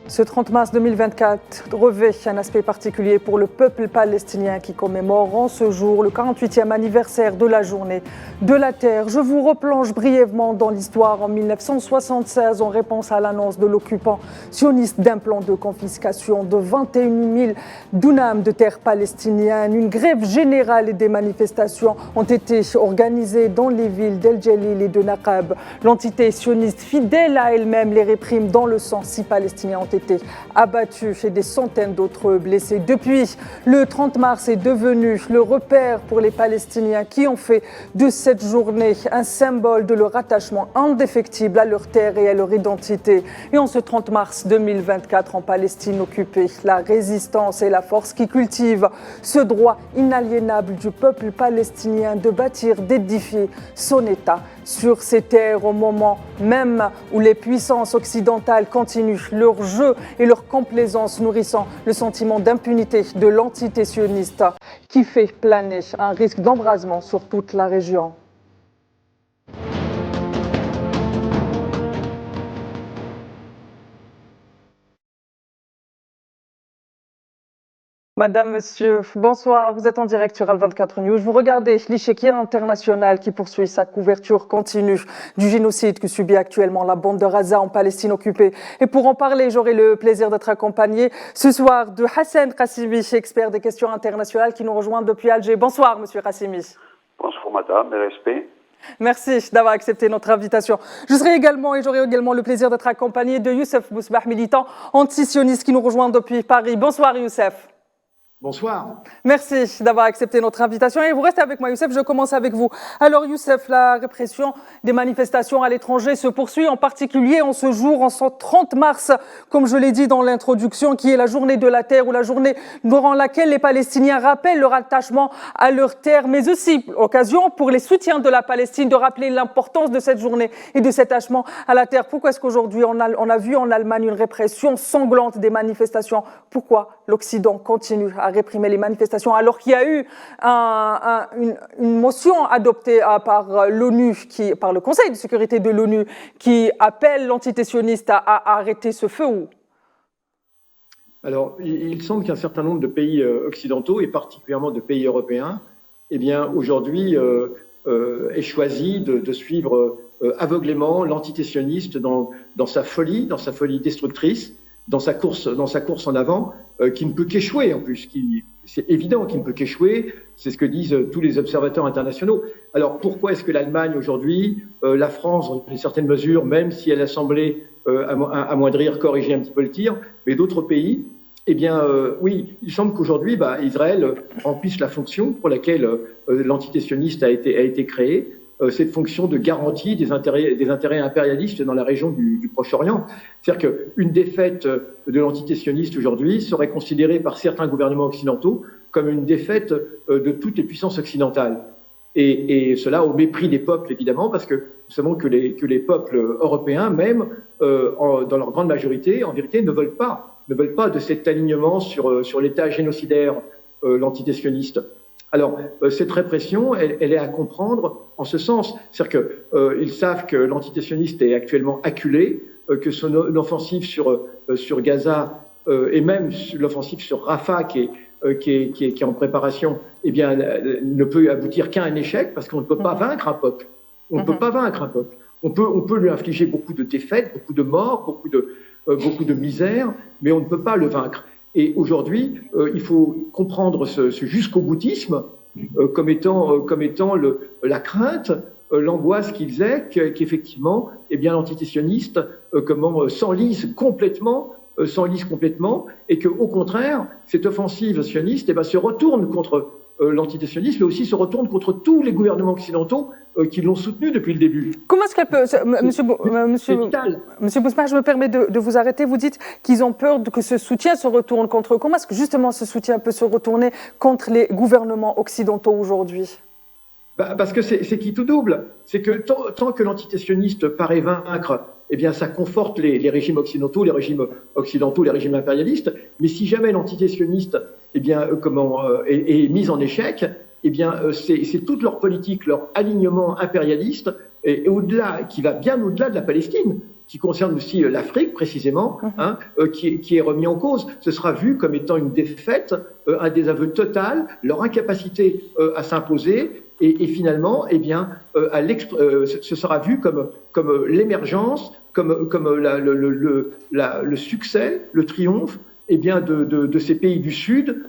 Ce 30 mars 2024 revêt un aspect particulier pour le peuple palestinien qui commémore en ce jour le 48e anniversaire de la journée de la terre. Je vous replonge brièvement dans l'histoire. En 1976, en réponse à l'annonce de l'occupant sioniste d'un plan de confiscation de 21 000 dunams de terre palestinienne, une grève générale et des manifestations ont été organisées dans les villes d'El Jalil et de Naqab. L'entité sioniste, fidèle à elle-même, les réprime dans le sang. 6 Palestiniens ont été abattus et des centaines d'autres blessés. Depuis, le 30 mars est devenu le repère pour les Palestiniens qui ont fait de cette journée un symbole de leur attachement indéfectible à leur terre et à leur identité. Et en ce 30 mars 2024, en Palestine occupée, la résistance et la force qui cultive ce droit inaliénable du peuple palestinien de bâtir, d'édifier son État sur ces terres au moment même où les puissances occidentales continuent leur jeu et leur complaisance, nourrissant le sentiment d'impunité de l'entité sioniste qui fait planer un risque d'embrasement sur toute la région. Madame, monsieur, bonsoir. Vous êtes en direct sur Al24 News. Vous regardez l'échiquier international qui poursuit sa couverture continue du génocide que subit actuellement la bande de Gaza en Palestine occupée. Et pour en parler, j'aurai le plaisir d'être accompagné ce soir de Hassan Qassimi, expert des questions internationales qui nous rejoint depuis Alger. Bonsoir, monsieur Qassimi. Bonsoir, madame. Mes respects. Merci d'avoir accepté notre invitation. J'aurai également le plaisir d'être accompagné de Youssef Bousbah, militant antisioniste qui nous rejoint depuis Paris. Bonsoir, Youssef. Bonsoir. Merci d'avoir accepté notre invitation. Et vous restez avec moi, Youssef. Je commence avec vous. Alors, Youssef, la répression des manifestations à l'étranger se poursuit, en particulier en ce jour, en ce 30 mars, comme je l'ai dit dans l'introduction, qui est la journée de la terre, ou la journée durant laquelle les Palestiniens rappellent leur attachement à leur terre, mais aussi occasion pour les soutiens de la Palestine de rappeler l'importance de cette journée et de cet attachement à la terre. Pourquoi est-ce qu'aujourd'hui on a vu en Allemagne une répression sanglante des manifestations? Pourquoi l'Occident continue à réprimer les manifestations alors qu'il y a eu une motion adoptée par l'ONU, par le Conseil de sécurité de l'ONU, qui appelle l'entité sioniste à arrêter ce feu? Alors, il semble qu'un certain nombre de pays occidentaux, et particulièrement de pays européens, eh bien, aujourd'hui, aient choisi de suivre aveuglément l'entité sioniste dans sa folie destructrice, dans sa course en avant, qui ne peut qu'échouer en plus. C'est évident qu'il ne peut qu'échouer, c'est ce que disent tous les observateurs internationaux. Alors pourquoi est-ce que l'Allemagne aujourd'hui, la France dans une certaine mesure, même si elle a semblé amoindrir, corriger un petit peu le tir, mais d'autres pays, eh bien oui, il semble qu'aujourd'hui, Israël remplisse la fonction pour laquelle l'entité sioniste a été créée, cette fonction de garantie des intérêts impérialistes dans la région du Proche-Orient. C'est-à-dire qu'une défaite de l'entité sioniste aujourd'hui serait considérée par certains gouvernements occidentaux comme une défaite de toutes les puissances occidentales. Et cela au mépris des peuples, évidemment, parce que nous savons que les peuples européens, même dans leur grande majorité, en vérité, ne veulent pas de cet alignement sur l'État génocidaire, l'entité sioniste. Alors, cette répression, elle est à comprendre en ce sens. C'est-à-dire qu'ils savent que l'entité sioniste est actuellement acculée, que son offensive sur Gaza et même l'offensive sur Rafah qui est en préparation, eh bien, ne peut aboutir qu'à un échec parce qu'on ne peut pas vaincre un peuple. On ne peut pas vaincre un peuple. On peut lui infliger beaucoup de défaites, beaucoup de morts, beaucoup de misère, mais on ne peut pas le vaincre. Et aujourd'hui, il faut comprendre ce jusqu'au boutisme comme étant la crainte, l'angoisse qu'ils aient qu'effectivement, eh bien, l'entité sioniste s'enlise complètement, et qu'au contraire, cette offensive sioniste se retourne contre l'entité sioniste, mais aussi se retourne contre tous les gouvernements occidentaux qui l'ont soutenu depuis le début. Comment est-ce qu'elle peut, Monsieur Bousbah, je me permets de vous arrêter. Vous dites qu'ils ont peur que ce soutien se retourne contre eux. Comment est-ce que justement ce soutien peut se retourner contre les gouvernements occidentaux aujourd'hui? Parce que c'est qui tout double. C'est que tant que l'entité sioniste paraît vaincre, eh bien, ça conforte les régimes occidentaux, les régimes impérialistes. Mais si jamais l'entité sioniste, eh bien, est mise en échec, eh bien, c'est toute leur politique, leur alignement impérialiste, et au-delà, qui va bien au-delà de la Palestine, qui concerne aussi l'Afrique précisément, qui est remis en cause. Ce sera vu comme étant une défaite, un désaveu total, leur incapacité à s'imposer, et finalement, eh bien, ce sera vu comme l'émergence, comme le succès, le triomphe, eh bien, de ces pays du Sud,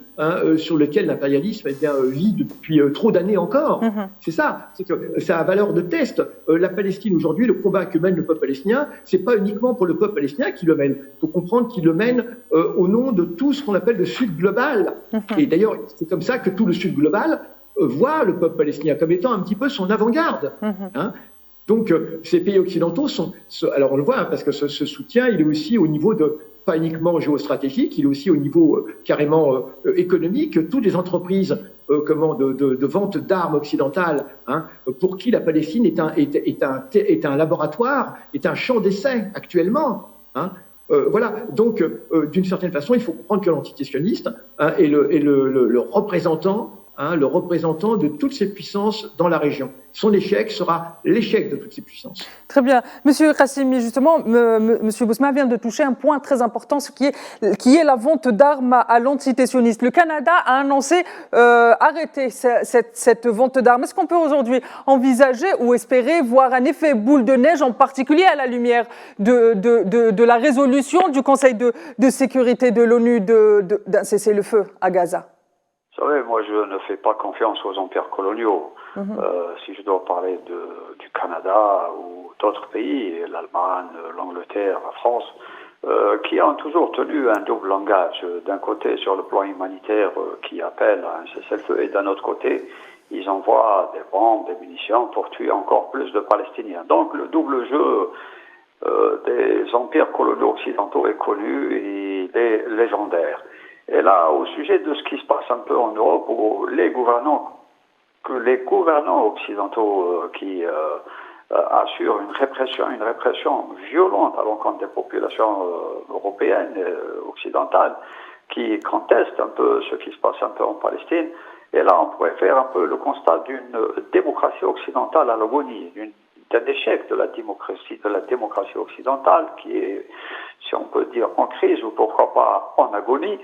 sur lesquels l'impérialisme vit depuis trop d'années encore. C'est ça, c'est que ça a valeur de test. La Palestine aujourd'hui, le combat que mène le peuple palestinien, c'est pas uniquement pour le peuple palestinien qui le mène. Il faut comprendre qu'il le mène au nom de tout ce qu'on appelle le Sud global. Et d'ailleurs, c'est comme ça que tout le Sud global voit le peuple palestinien comme étant un petit peu son avant-garde. Donc, ces pays occidentaux alors on le voit, parce que ce soutien, il est aussi au niveau pas uniquement géostratégique, il est aussi au niveau carrément économique. Toutes les entreprises de vente d'armes occidentales, pour qui la Palestine est un laboratoire, est un champ d'essai actuellement. Voilà, donc d'une certaine façon, il faut comprendre que l'antitétionniste est le représentant de toutes ces puissances dans la région. Son échec sera l'échec de toutes ces puissances. Très bien. Monsieur Qassimi, justement, Monsieur Bousma vient de toucher un point très important, ce qui est la vente d'armes à l'antitétionniste. Le Canada a annoncé arrêter cette vente d'armes. Est-ce qu'on peut aujourd'hui envisager ou espérer voir un effet boule de neige, en particulier à la lumière de la résolution du Conseil de sécurité de l'ONU d'un cessez-le-feu à Gaza? Vous savez, moi je ne fais pas confiance aux empires coloniaux. Si je dois parler du Canada ou d'autres pays, l'Allemagne, l'Angleterre, la France, qui ont toujours tenu un double langage. D'un côté, sur le plan humanitaire, qui appelle à un cessez-le-feu, et d'un autre côté, ils envoient des bombes, des munitions pour tuer encore plus de Palestiniens. Donc le double jeu des empires coloniaux occidentaux est connu et il est légendaire. Et là, au sujet de ce qui se passe un peu en Europe, où les gouvernants occidentaux qui assurent une répression violente à l'encontre des populations européennes, occidentales, qui contestent un peu ce qui se passe un peu en Palestine. Et là, on pourrait faire un peu le constat d'une démocratie occidentale à l'agonie, d'un échec de la démocratie occidentale qui est, si on peut dire, en crise ou pourquoi pas en agonie.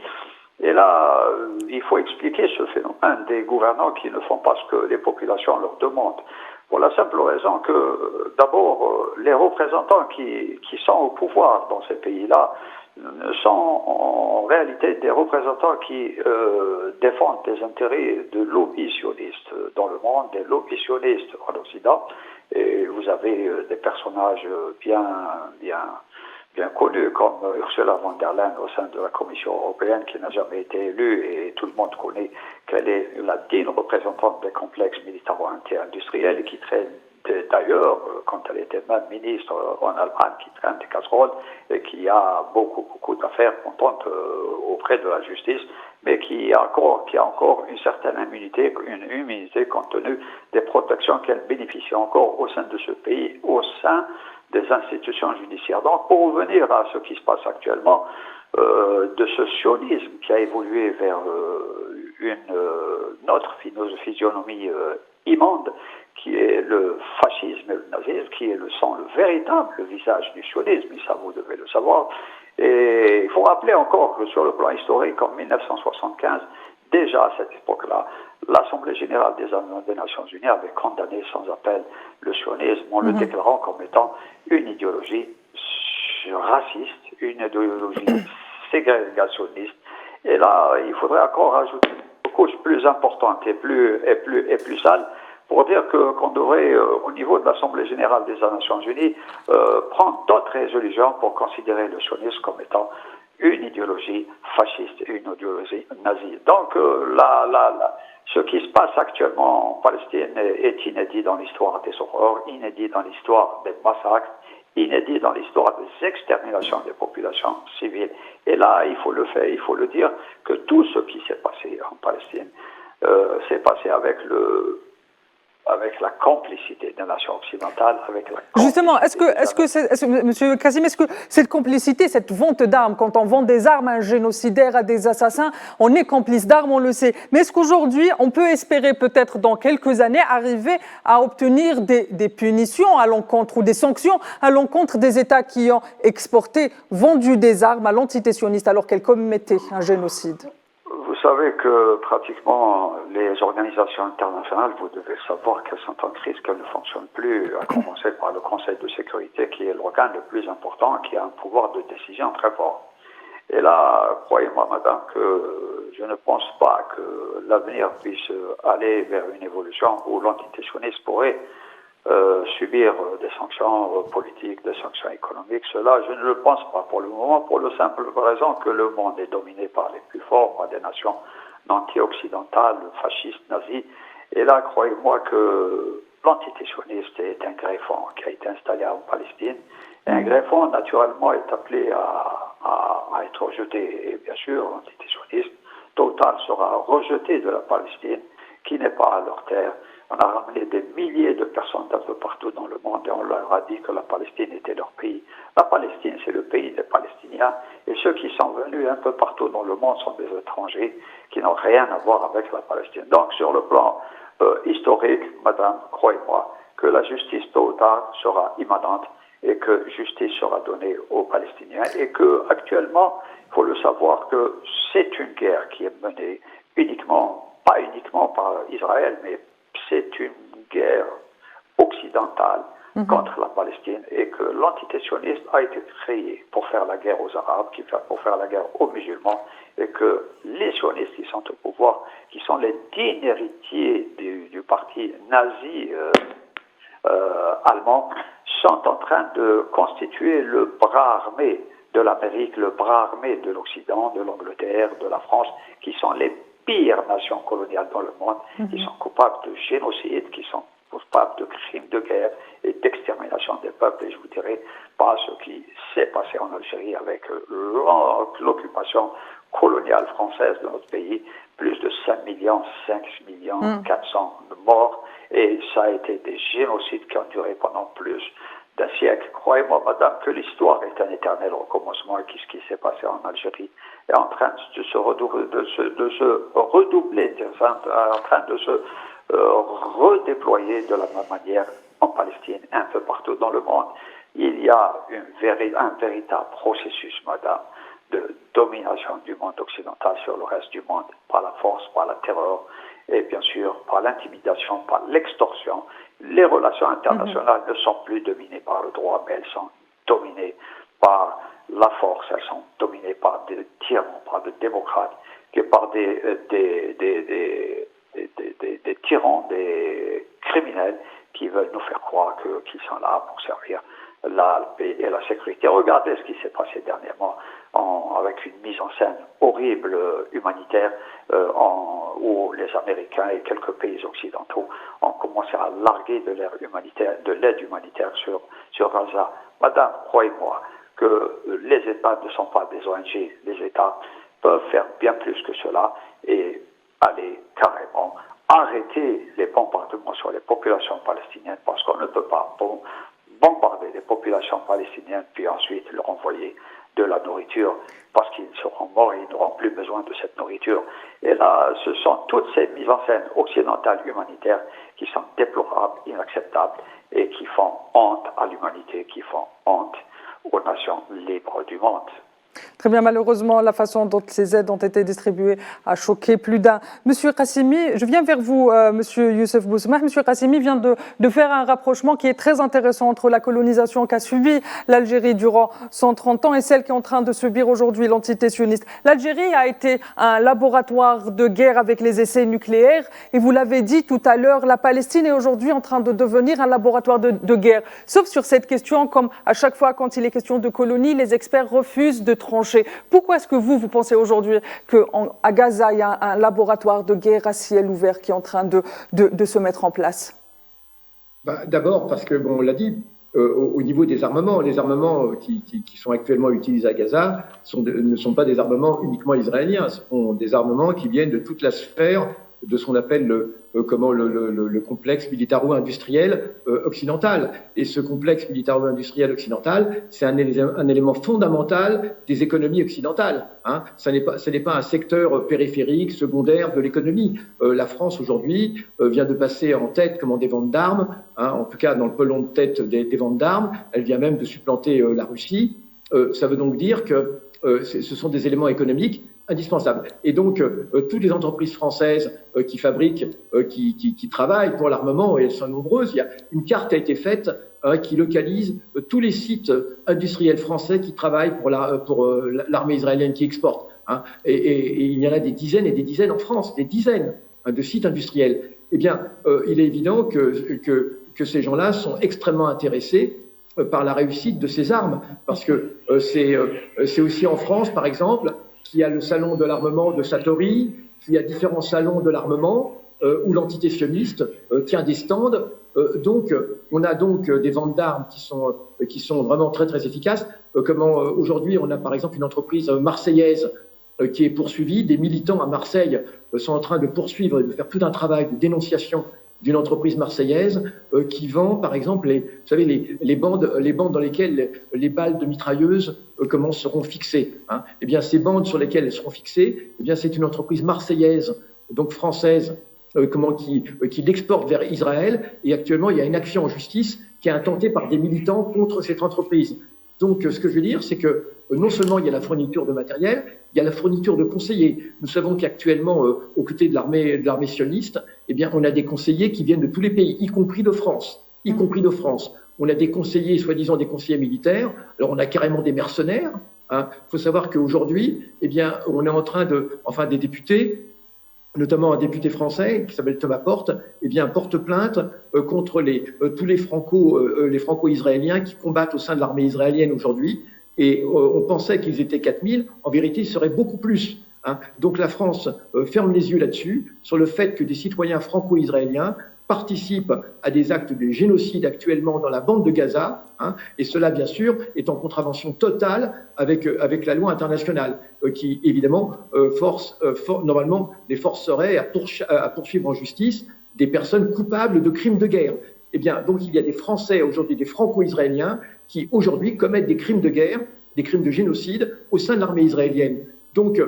Et là, il faut expliquer ce phénomène des gouvernants qui ne font pas ce que les populations leur demandent. Pour la simple raison que, d'abord, les représentants qui sont au pouvoir dans ces pays-là sont en réalité des représentants qui défendent des intérêts de lobbies sionistes dans le monde, des lobbies sionistes en Occident. Et vous avez des personnages bien connus comme Ursula von der Leyen au sein de la Commission européenne qui n'a jamais été élue et tout le monde connaît qu'elle est la digne représentante des complexes militaro-industriels et qui traîne d'ailleurs, quand elle était même ministre en Allemagne, qui traîne des casseroles et qui a beaucoup d'affaires contantes auprès de la justice, mais qui a encore une certaine immunité compte tenu des protections qu'elle bénéficie encore au sein de ce pays, au sein des institutions judiciaires. Donc, pour revenir à ce qui se passe actuellement, de ce sionisme qui a évolué vers une autre physionomie immonde, qui est le fascisme et le nazisme, qui est le véritable visage du sionisme, et ça vous devez le savoir. Et il faut rappeler encore que sur le plan historique, en 1975, déjà à cette époque-là, l'Assemblée générale des Nations unies avait condamné sans appel le sionisme en le déclarant comme étant une idéologie raciste, une idéologie ségrégationniste. Et là, il faudrait encore ajouter une couche plus importante et plus sale pour dire qu'on devrait, au niveau de l'Assemblée générale des Nations unies, prendre d'autres résolutions pour considérer le sionisme comme étant une idéologie fasciste et une idéologie nazie. Donc, ce qui se passe actuellement en Palestine est inédit dans l'histoire des horreurs, inédit dans l'histoire des massacres, inédit dans l'histoire des exterminations des populations civiles. Et là, il faut le dire, que tout ce qui s'est passé en Palestine s'est passé avec avec la complicité des nations occidentales, avec la Justement, Monsieur Kassim, est-ce que cette complicité, cette vente d'armes, quand on vend des armes à un génocidaire, à des assassins, on est complice d'armes, on le sait. Mais est-ce qu'aujourd'hui, on peut espérer peut-être dans quelques années arriver à obtenir des punitions à l'encontre ou des sanctions à l'encontre des États qui ont exporté, vendu des armes à l'entité sioniste alors qu'elles commettaient un génocide? Vous savez que pratiquement les organisations internationales, vous devez savoir qu'elles sont en crise, qu'elles ne fonctionnent plus, à commencer par le Conseil de sécurité qui est l'organe le plus important, qui a un pouvoir de décision très fort. Et là, croyez-moi, madame, que je ne pense pas que l'avenir puisse aller vers une évolution où l'entité sioniste pourrait subir des sanctions politiques, des sanctions économiques. Cela, je ne le pense pas pour le moment, pour la simple raison que le monde est dominé par les plus forts, par des nations anti-occidentales, fascistes, nazis. Et là, croyez-moi que l'entité sioniste est un greffon qui a été installé en Palestine. Et un greffon, naturellement, est appelé à être rejeté. Et bien sûr, l'entité sioniste, tôt ou tard, sera rejetée de la Palestine, qui n'est pas à leur terre. On a ramené des milliers de personnes d'un peu partout dans le monde et on leur a dit que la Palestine était leur pays. La Palestine, c'est le pays des Palestiniens et ceux qui sont venus un peu partout dans le monde sont des étrangers qui n'ont rien à voir avec la Palestine. Donc, sur le plan historique, madame, croyez-moi, que la justice tôt ou tard sera immanente et que justice sera donnée aux Palestiniens et que actuellement, il faut le savoir que c'est une guerre qui est menée pas uniquement par Israël, mais c'est une guerre occidentale contre la Palestine et que l'entité sioniste a été créée pour faire la guerre aux Arabes, pour faire la guerre aux musulmans et que les sionistes qui sont au pouvoir, qui sont les dignes héritiers du parti nazi allemand, sont en train de constituer le bras armé de l'Amérique, le bras armé de l'Occident, de l'Angleterre, de la France, qui sont les pires nations coloniales dans le monde, qui sont coupables de génocide, qui sont coupables de crimes de guerre et d'extermination des peuples. Et je vous dirai pas ce qui s'est passé en Algérie avec l'occupation coloniale française de notre pays, plus de 5 millions 400 de morts, et ça a été des génocides qui ont duré pendant plus d'un siècle. Croyez-moi, madame, que l'histoire est un éternel recommencement et que ce qui s'est passé en Algérie est en train de se redoubler, en train de se redéployer de la même manière en Palestine, un peu partout dans le monde. Il y a un véritable processus, madame, de domination du monde occidental sur le reste du monde, par la force, par la terreur, et bien sûr par l'intimidation, par l'extorsion. Les relations internationales ne sont plus dominées par le droit, mais elles sont dominées par la force, elles sont dominées par des tyrans, par des démocrates, par des tyrans, des criminels qui veulent nous faire croire qu'ils sont là pour servir la paix et la sécurité. Regardez ce qui s'est passé dernièrement avec une mise en scène horrible humanitaire où les Américains et quelques pays occidentaux ont commencé à larguer de l'aide humanitaire sur Gaza. Madame, croyez-moi que les États ne sont pas des ONG. Les États peuvent faire bien plus que cela et aller carrément arrêter les bombardements sur les populations palestiniennes parce qu'on ne peut pas bombarder les populations palestiniennes puis ensuite leur envoyer de la nourriture parce qu'ils seront morts et ils n'auront plus besoin de cette nourriture. Et là, ce sont toutes ces mises en scène occidentales humanitaires qui sont déplorables, inacceptables et qui font honte à l'humanité, qui font honte aux nations libres du monde. Très bien, malheureusement, la façon dont ces aides ont été distribuées a choqué plus d'un. Monsieur Qassimi, je viens vers vous, Monsieur Youssef Bousmah. Monsieur Qassimi vient de faire un rapprochement qui est très intéressant entre la colonisation qu'a subi l'Algérie durant 130 ans et celle qui est en train de subir aujourd'hui l'entité sioniste. L'Algérie a été un laboratoire de guerre avec les essais nucléaires et vous l'avez dit tout à l'heure, la Palestine est aujourd'hui en train de devenir un laboratoire de guerre. Sauf sur cette question, comme à chaque fois quand il est question de colonie, les experts refusent de trancher. Pourquoi est-ce que vous pensez aujourd'hui qu'à Gaza, il y a un laboratoire de guerre à ciel ouvert qui est en train de se mettre en place? D'abord parce que, on l'a dit, au niveau des armements, les armements qui sont actuellement utilisés à Gaza ne sont pas des armements uniquement israéliens, ce sont des armements qui viennent de toute la sphère de ce qu'on appelle le complexe militaro-industriel occidental. Et ce complexe militaro-industriel occidental, c'est un élément fondamental des économies occidentales. Hein. Ce n'est pas un secteur périphérique, secondaire de l'économie. La France, aujourd'hui, vient de passer en tête des ventes d'armes, hein, en tout cas dans le pelon de tête des ventes d'armes. Elle vient même de supplanter la Russie. Ça veut donc dire que ce sont des éléments économiques indispensables. Et donc, toutes les entreprises françaises qui fabriquent, qui travaillent pour l'armement, et elles sont nombreuses, il y a une carte a été faite qui localise tous les sites industriels français qui travaillent pour l'armée israélienne qui exporte. Hein. Et il y en a des dizaines et des dizaines en France, des dizaines de sites industriels. Eh bien, il est évident que ces gens-là sont extrêmement intéressés par la réussite de ces armes, parce que c'est aussi en France, par exemple, qu'il y a le salon de l'armement de Satori, qu'il y a différents salons de l'armement où l'entité sioniste tient des stands. Donc, on a donc des ventes d'armes qui sont vraiment très très efficaces. Aujourd'hui, on a par exemple une entreprise marseillaise qui est poursuivie. Des militants à Marseille sont en train de poursuivre et de faire tout un travail de dénonciation d'une entreprise marseillaise qui vend, par exemple, les bandes dans lesquelles les balles de mitrailleuses seront fixées. Hein. Eh bien, ces bandes sur lesquelles elles seront fixées, eh bien, c'est une entreprise marseillaise, donc française, qui l'exporte vers Israël. Et actuellement, il y a une action en justice qui est intentée par des militants contre cette entreprise. Donc, ce que je veux dire, c'est que non seulement il y a la fourniture de matériel, il y a la fourniture de conseillers. Nous savons qu'actuellement, aux côtés de l'armée sioniste, eh bien, on a des conseillers qui viennent de tous les pays, y compris de France. On a des conseillers, soi-disant des conseillers militaires. Alors, on a carrément des mercenaires. Hein. Il faut savoir qu'aujourd'hui, eh bien, on est en train des députés, notamment un député français qui s'appelle Thomas Porte, eh bien, porte plainte contre tous les franco-israéliens qui combattent au sein de l'armée israélienne aujourd'hui. Et on pensait qu'ils étaient 4000, en vérité, ils seraient beaucoup plus. Hein. Donc la France ferme les yeux là-dessus, sur le fait que des citoyens franco-israéliens participent à des actes de génocide actuellement dans la bande de Gaza, hein, et cela, bien sûr, est en contravention totale avec la loi internationale, qui, évidemment, normalement, les forcerait à poursuivre en justice des personnes coupables de crimes de guerre. Eh bien, donc, il y a des Français aujourd'hui, des Franco-Israéliens, qui aujourd'hui commettent des crimes de guerre, des crimes de génocide au sein de l'armée israélienne. Donc,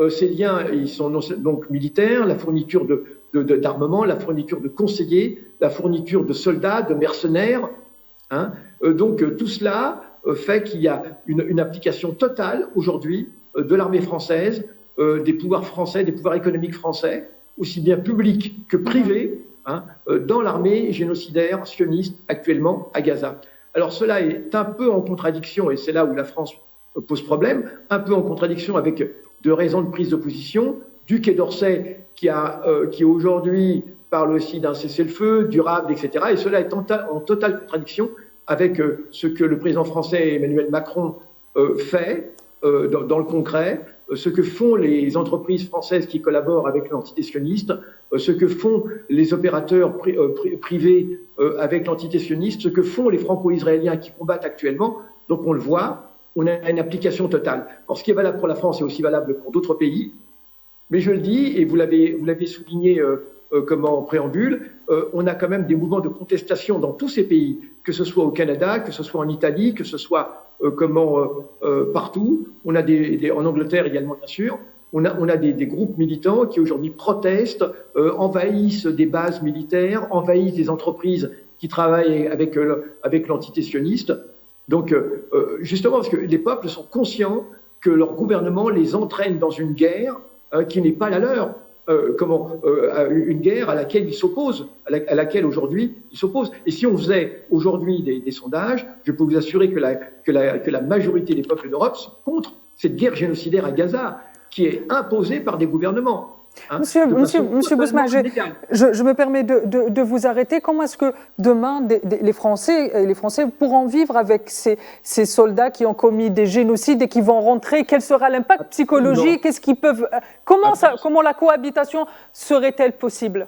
ces liens, ils sont donc militaires, la fourniture d'armement, la fourniture de conseillers, la fourniture de soldats, de mercenaires. Hein. Donc, tout cela fait qu'il y a une application totale aujourd'hui de l'armée française, des pouvoirs français, des pouvoirs économiques français, aussi bien publics que privés, hein, dans l'armée génocidaire sioniste actuellement à Gaza. Alors cela est un peu en contradiction, et c'est là où la France pose problème, un peu en contradiction avec de raisons de prise de position du Quai d'Orsay qui aujourd'hui parle aussi d'un cessez-le-feu durable, etc. Et cela est en totale contradiction avec ce que le président français Emmanuel Macron fait dans le concret, ce que font les entreprises françaises qui collaborent avec l'entité sioniste, ce que font les opérateurs privés avec l'entité sioniste, ce que font les franco-israéliens qui combattent actuellement. Donc on le voit, on a une application totale. Alors ce qui est valable pour la France est aussi valable pour d'autres pays. Mais je le dis, et vous l'avez souligné en préambule, on a quand même des mouvements de contestation dans tous ces pays, que ce soit au Canada, que ce soit en Italie, que ce soit partout. On a en Angleterre également, bien sûr. On a des groupes militants qui aujourd'hui protestent, envahissent des bases militaires, envahissent des entreprises qui travaillent avec l'entité sioniste. Donc, justement, parce que les peuples sont conscients que leur gouvernement les entraîne dans une guerre qui n'est pas la leur. Une guerre à laquelle ils s'opposent, à laquelle aujourd'hui ils s'opposent. Et si on faisait aujourd'hui des sondages, je peux vous assurer que la majorité des peuples d'Europe sont contre cette guerre génocidaire à Gaza, qui est imposée par des gouvernements. Hein, Monsieur Bousma, je me permets de vous arrêter. Comment est-ce que demain les Français pourront vivre avec ces soldats qui ont commis des génocides et qui vont rentrer? Quel sera l'impact psychologique? Qu'est-ce qu'ils peuvent comment la cohabitation serait-elle possible?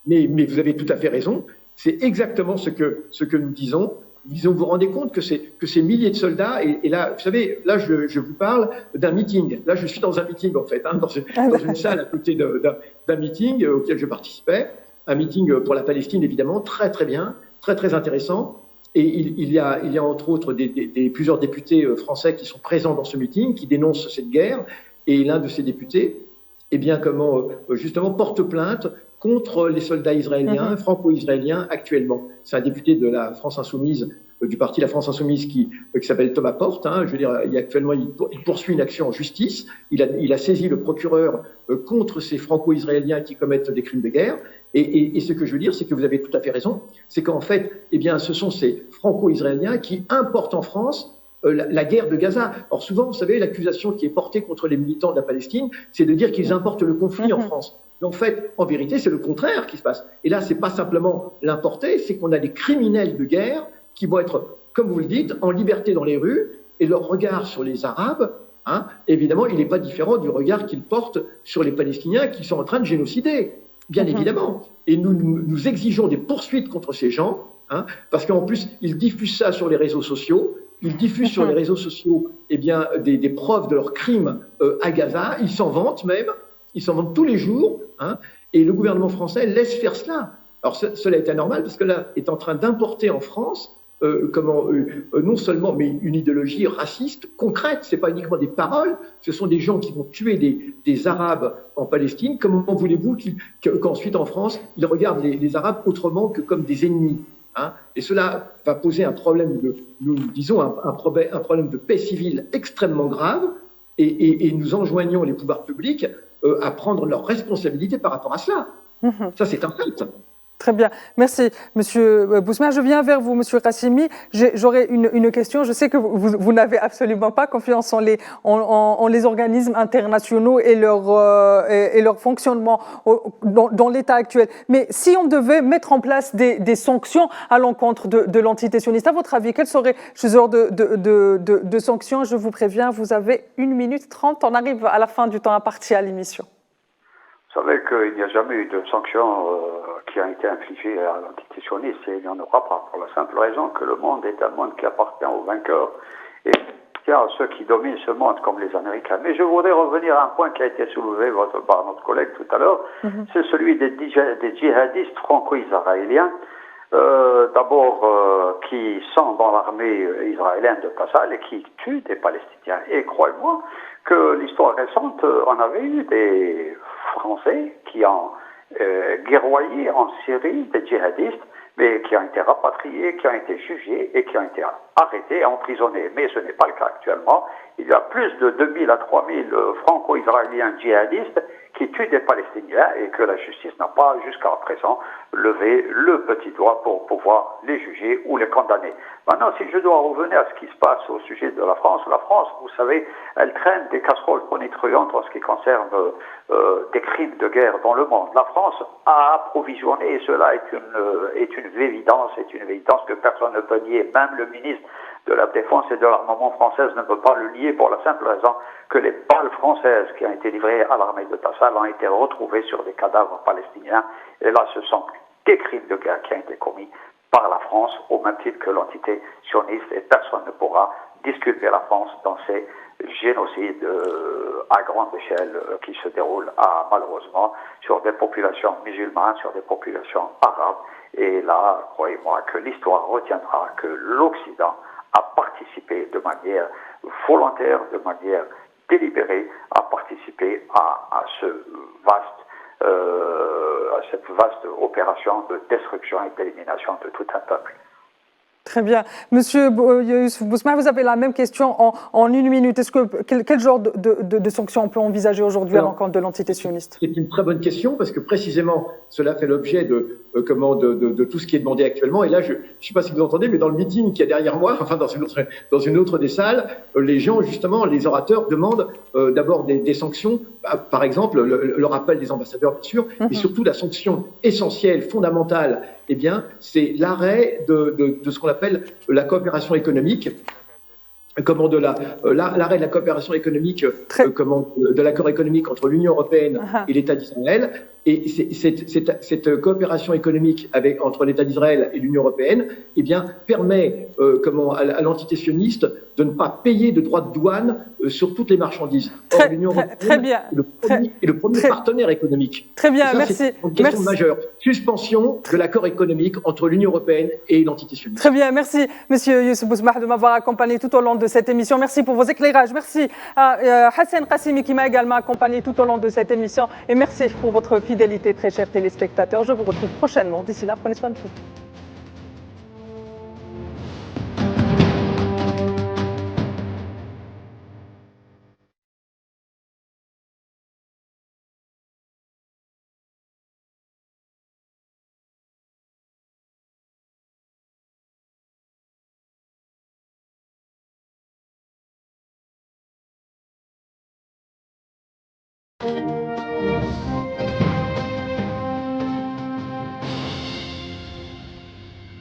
Mais vous avez tout à fait raison. C'est exactement ce que nous disons. disons, vous vous rendez compte que ces milliers de soldats, et là, vous savez, là, je vous parle d'un meeting. Là, je suis dans un meeting, en fait, dans une salle à côté d'un meeting auquel je participais. Un meeting pour la Palestine, évidemment, très, très bien, très, très intéressant. Et il y a entre autres plusieurs députés français qui sont présents dans ce meeting, qui dénoncent cette guerre. Et l'un de ces députés, eh bien, justement, porte plainte contre les soldats israéliens, franco-israéliens actuellement. C'est un député de la France Insoumise, du parti La France Insoumise, qui s'appelle Thomas Porte. Je veux dire, actuellement, il poursuit une action en justice. Il a saisi le procureur contre ces franco-israéliens qui commettent des crimes de guerre. Et ce que je veux dire, c'est que vous avez tout à fait raison, c'est qu'en fait, eh bien, ce sont ces franco-israéliens qui importent en France la guerre de Gaza. Or, souvent, vous savez, l'accusation qui est portée contre les militants de la Palestine, c'est de dire qu'ils importent le conflit en France. Mais en fait, en vérité, c'est le contraire qui se passe. Et là, c'est pas simplement l'importer, c'est qu'on a des criminels de guerre qui vont être, comme vous le dites, en liberté dans les rues, et leur regard sur les Arabes, évidemment, il n'est pas différent du regard qu'ils portent sur les Palestiniens qui sont en train de génocider, bien évidemment. Et nous exigeons des poursuites contre ces gens, parce qu'en plus, ils diffusent ça sur les réseaux sociaux. Ils diffusent sur les réseaux sociaux eh bien, des preuves de leurs crimes à Gaza. Ils s'en vantent même. Ils s'en vantent tous les jours. Et le gouvernement français laisse faire cela. Alors, cela est anormal parce que là, est en train d'importer en France non seulement mais une idéologie raciste concrète. Ce n'est pas uniquement des paroles. Ce sont des gens qui vont tuer des Arabes en Palestine. Comment voulez-vous qu'ensuite en France, ils regardent les Arabes autrement que comme des ennemis? Et cela va poser un problème un problème de paix civile extrêmement grave, et nous enjoignons les pouvoirs publics à prendre leurs responsabilités par rapport à cela. Ça, c'est un fait. Très bien. Merci, Monsieur Bousma. Je viens vers vous, Monsieur Qassimi. J'aurais une question. Je sais que vous n'avez absolument pas confiance en les organismes internationaux et leur fonctionnement dans l'état actuel. Mais si on devait mettre en place des sanctions à l'encontre de l'entité sioniste, à votre avis, quelles seraient ce genre de sanctions? Je vous préviens, vous avez 1 minute 30. On arrive à la fin du temps imparti à l'émission. Vous savez qu'il n'y a jamais eu de sanctions qui ont été infligées à l'entité sioniste, et il n'y en aura pas, pour la simple raison que le monde est un monde qui appartient aux vainqueurs et qui a ceux qui dominent ce monde, comme les Américains. Mais je voudrais revenir à un point qui a été soulevé par notre collègue tout à l'heure, c'est celui des djihadistes franco-israéliens, d'abord qui sont dans l'armée israélienne de Tassal et qui tuent des Palestiniens. Et croyez-moi que l'histoire récente en avait eu des Français qui ont guerroyé en Syrie des djihadistes, mais qui ont été rapatriés, qui ont été jugés et qui ont été arrêtés et emprisonnés. Mais ce n'est pas le cas actuellement. Il y a plus de 2000 à 3000 franco-israéliens djihadistes qui tuent des Palestiniens et que la justice n'a pas jusqu'à présent levé le petit doigt pour pouvoir les juger ou les condamner. Maintenant, si je dois revenir à ce qui se passe au sujet de la France, vous savez, elle traîne des casseroles tonitruantes en ce qui concerne des crimes de guerre dans le monde. La France a approvisionné, et cela est une évidence que personne ne peut nier, même le ministre de la Défense et de l'Armement française ne peut pas le nier pour la simple raison que les balles françaises qui ont été livrées à l'armée de Tassal ont été retrouvées sur des cadavres palestiniens. Et là, ce sont des crimes de guerre qui ont été commis par la France au même titre que l'entité sioniste, et personne ne pourra disculper la France dans ces génocides à grande échelle qui se déroulent malheureusement sur des populations musulmanes, sur des populations arabes. Et là, croyez-moi que l'histoire retiendra que l'Occident a participé de manière volontaire, de manière délibérée, a participé à cette vaste opération de destruction et d'élimination de tout un peuple. Très bien. Monsieur Youssouf Bousma, vous avez la même question en 1 minute. Quel genre de sanctions on peut envisager aujourd'hui à l'encontre de l'entité sioniste? C'est une très bonne question parce que précisément cela fait l'objet de tout ce qui est demandé actuellement. Et là, je ne sais pas si vous entendez, mais dans le meeting qui est derrière moi, enfin dans une autre des salles, les gens, justement, les orateurs demandent d'abord des sanctions, par exemple le rappel des ambassadeurs, bien sûr, et surtout la sanction essentielle, fondamentale, eh bien, c'est l'arrêt de ce qu'on appelle la coopération économique, l'arrêt de la coopération économique, de l'accord économique entre l'Union européenne et l'État d'Israël, Et cette coopération économique entre l'État d'Israël et l'Union européenne, eh bien, permet à l'entité sioniste de ne pas payer de droits de douane sur toutes les marchandises. Or, l'Union européenne est le premier partenaire économique. Très bien, ça, merci. C'est une question majeure. Suspension de l'accord économique entre l'Union européenne et l'entité sioniste. Très bien, merci Monsieur Youssef Bousmah de m'avoir accompagné tout au long de cette émission. Merci pour vos éclairages. Merci à Hassan Qassimi qui m'a également accompagné tout au long de cette émission. Et merci pour votre fidélité, très chers téléspectateurs. Je vous retrouve prochainement. D'ici là, prenez soin de vous.